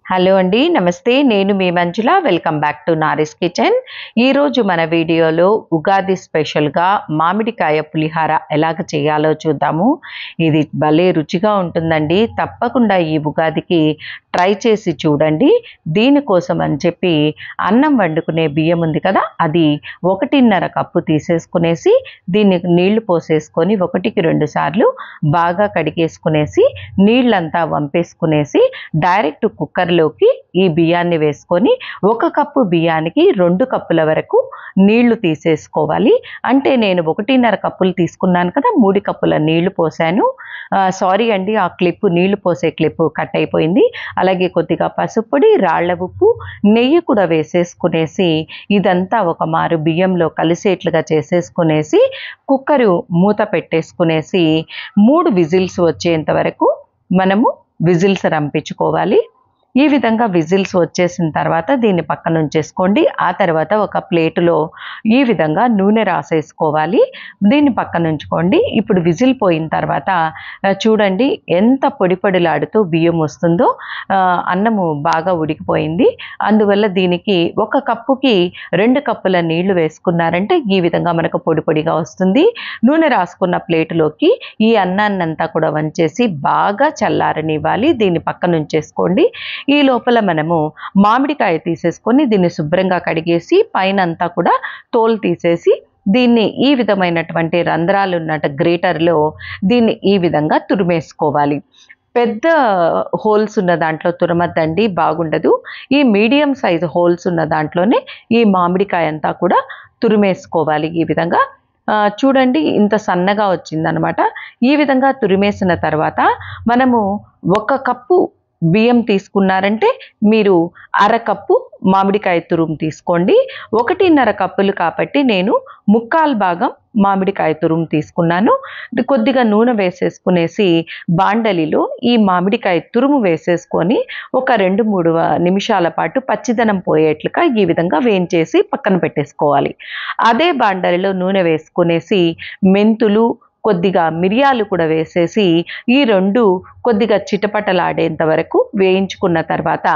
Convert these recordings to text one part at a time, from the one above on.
Hello అండి, నమస్తే. నేను మీ Manjula. Welcome back to Nari's kitchen. ఈరోజు మన వీడియోలో ఉగాది స్పెషల్గా మామిడికాయ పులిహార ఎలాగ చేయాలో చూద్దాము. ఇది భలే రుచిగా ఉంటుందండి. తప్పకుండా ఈ ఉగాదికి ట్రై చేసి చూడండి. దీనికోసం అని చెప్పి అన్నం వండుకునే బియ్యం ఉంది కదా, అది 1.5 కప్పు తీసేసుకునేసి దీన్ని నీళ్లు పోసేసుకొని 1కి 2 సార్లు బాగా కడిగేసుకునేసి నీళ్ళంతా వంపేసుకునేసి డైరెక్ట్ కుక్కర్లోకి ఈ బియ్యాన్ని వేసుకొని 1 కప్పు బియ్యానికి 2 కప్పుల వరకు నీళ్లు తీసేసుకోవాలి. అంటే నేను 1.5 కప్పులు తీసుకున్నాను కదా, 3 కప్పుల నీళ్లు పోసాను. సారీ అండి, ఆ క్లిప్, నీళ్లు పోసే క్లిప్ కట్ అయిపోయింది. అలాగే కొద్దిగా పసుపు పొడి, రాళ్ల ఉప్పు, నెయ్యి కూడా వేసేసుకునేసి ఇదంతా ఒక మారు బియ్యంలో కలిసేట్లుగా చేసేసుకునేసి కుక్కరు మూత పెట్టేసుకునేసి 3 విజిల్స్ వచ్చేంత వరకు మనము విజిల్స్ రంపించుకోవాలి. ఈ విధంగా విజిల్స్ వచ్చేసిన తర్వాత దీన్ని పక్కన ఉంచేసుకోండి. ఆ తర్వాత ఒక ప్లేటులో ఈ విధంగా నూనె రాసేసుకోవాలి. దీన్ని పక్కన ఉంచుకోండి. ఇప్పుడు విజిల్ పోయిన తర్వాత చూడండి ఎంత పొడి పొడిలాడుతూ బియ్యం వస్తుందో. అన్నము బాగా ఉడికిపోయింది. అందువల్ల దీనికి 1 కప్పుకి 2 కప్పుల నీళ్లు వేసుకున్నారంటే ఈ విధంగా మనకు పొడి పొడిగా వస్తుంది. నూనె రాసుకున్న ప్లేటులోకి ఈ అన్నాన్నంతా కూడా వంచేసి బాగా చల్లారనివ్వాలి. దీన్ని పక్కన ఉంచేసుకోండి. ఈ లోపల మనము మామిడికాయ తీసేసుకొని దీన్ని శుభ్రంగా కడిగేసి పైన అంతా కూడా తోలు తీసేసి దీన్ని ఈ విధమైనటువంటి రంధ్రాలు ఉన్నట్టు గ్రేటర్లో దీన్ని ఈ విధంగా తురిమేసుకోవాలి. పెద్ద హోల్స్ ఉన్న దాంట్లో తురమద్దండి, బాగుండదు. ఈ మీడియం సైజు హోల్స్ ఉన్న దాంట్లోనే ఈ మామిడికాయ అంతా కూడా తురిమేసుకోవాలి. ఈ విధంగా చూడండి ఇంత సన్నగా వచ్చిందనమాట. ఈ విధంగా తురిమేసిన తర్వాత మనము 1 కప్పు బియ్యం తీసుకున్నారంటే మీరు 1/2 కప్పు మామిడికాయ తురుము తీసుకోండి. 1.5 కప్పులు కాబట్టి నేను 3/4 భాగం మామిడికాయ తురుము తీసుకున్నాను. కొద్దిగా నూనె వేసేసుకునేసి బాండలిలో ఈ మామిడికాయ తురుము వేసేసుకొని ఒక 2-3 నిమిషాల పాటు పచ్చిదనం పోయేట్లుగా ఈ విధంగా వేయించేసి పక్కన పెట్టేసుకోవాలి. అదే బాండలిలో నూనె వేసుకునేసి మెంతులు, కొద్దిగా మిరియాలు కూడా వేసేసి ఈ 2 కొద్దిగా చిటపటలాడేంత వరకు వేయించుకున్న తర్వాత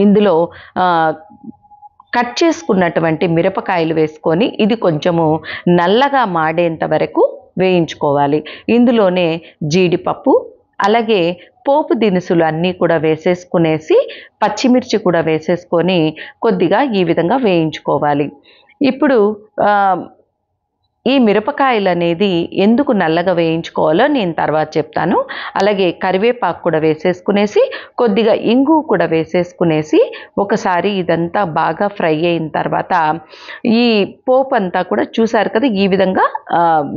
ఇందులో కట్ చేసుకున్నటువంటి మిరపకాయలు వేసుకొని ఇది కొంచెము నల్లగా మాడేంత వరకు వేయించుకోవాలి. ఇందులోనే జీడిపప్పు, అలాగే పోపు దినుసులు అన్నీ కూడా వేసేసుకునేసి పచ్చిమిర్చి కూడా వేసేసుకొని కొద్దిగా ఈ విధంగా వేయించుకోవాలి. ఇప్పుడు ఈ మిరపకాయలు అనేది ఎందుకు నల్లగా వేయించుకోవాలో నేను తర్వాత చెప్తాను. అలాగే కరివేపాకు కూడా వేసేసుకునేసి కొద్దిగా ఇంగు కూడా వేసేసుకునేసి ఒకసారి ఇదంతా బాగా ఫ్రై అయిన తర్వాత ఈ పోపు అంతా కూడా చూసారు కదా, ఈ విధంగా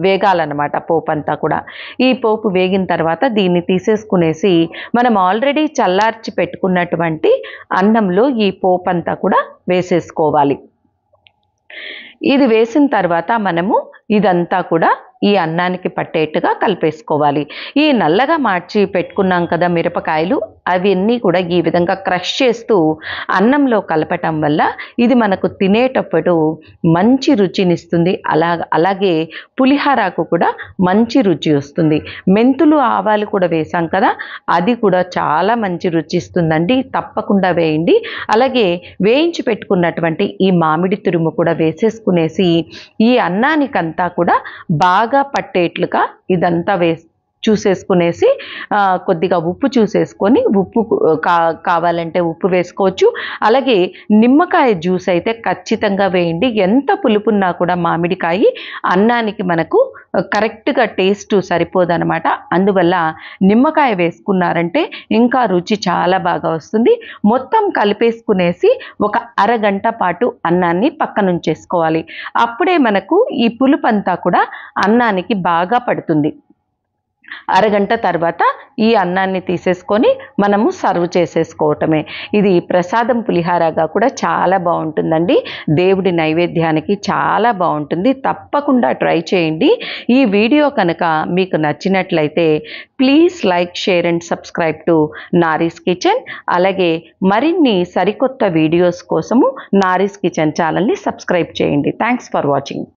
వేగాలన్నమాట పోపు అంతా కూడా. ఈ పోపు వేగిన తర్వాత దీన్ని తీసేసుకునేసి మనం ఆల్రెడీ చల్లార్చి పెట్టుకున్నటువంటి అన్నంలో ఈ పోపు అంతా కూడా వేసేసుకోవాలి. ఇది వేసిన తర్వాత మనము ఇదంతా కూడా ఈ అన్నానికి పట్టేట్టుగా కలిపేసుకోవాలి. ఈ నల్లగా మార్చి పెట్టుకున్నాం కదా మిరపకాయలు, అవన్నీ కూడా ఈ విధంగా క్రష్ చేస్తూ అన్నంలో కలపటం వల్ల ఇది మనకు తినేటప్పుడు మంచి రుచినిస్తుంది. అలాగే పులిహారకు కూడా మంచి రుచి వస్తుంది. మెంతులు, ఆవాలు కూడా వేసాం కదా, అది కూడా చాలా మంచి రుచి ఇస్తుందండి. తప్పకుండా వేయండి. అలాగే వేయించి పెట్టుకున్నటువంటి ఈ మామిడి తురుము కూడా వేసేసుకునేసి ఈ అన్నానికంతా కూడా బాగా పట్టేట్లుగా ఇదంతా చూసేసుకునేసి కొద్దిగా ఉప్పు చూసేసుకొని, ఉప్పు కావాలంటే ఉప్పు వేసుకోవచ్చు. అలాగే నిమ్మకాయ జ్యూస్ అయితే ఖచ్చితంగా వేయండి. ఎంత పులుపున్నా కూడా మామిడికాయ అన్నానికి మనకు కరెక్ట్గా టేస్ట్ సరిపోదన్నమాట. అందువల్ల నిమ్మకాయ వేసుకున్నారంటే ఇంకా రుచి చాలా బాగా వస్తుంది. మొత్తం కలిపేసుకునేసి ఒక అరగంట పాటు అన్నాన్ని పక్కన ఉంచేసుకోవాలి. అప్పుడే మనకు ఈ పులుపు అంతా కూడా అన్నానికి బాగా పడుతుంది. అరగంట తర్వాత ఈ అన్నాన్ని తీసేసుకొని మనము సర్వ్ చేసేసుకోవటమే. ఇది ప్రసాదం పులిహారగా కూడా చాలా బాగుంటుందండి. దేవుడి నైవేద్యానికి చాలా బాగుంటుంది. తప్పకుండా ట్రై చేయండి. ఈ వీడియో కనుక మీకు నచ్చినట్లయితే please like, share and subscribe to Nari's kitchen. అలాగే మరిన్ని సరికొత్త వీడియోస్ కోసము నారీస్ కిచెన్ ఛానల్ని సబ్స్క్రైబ్ చేయండి. Thanks for watching.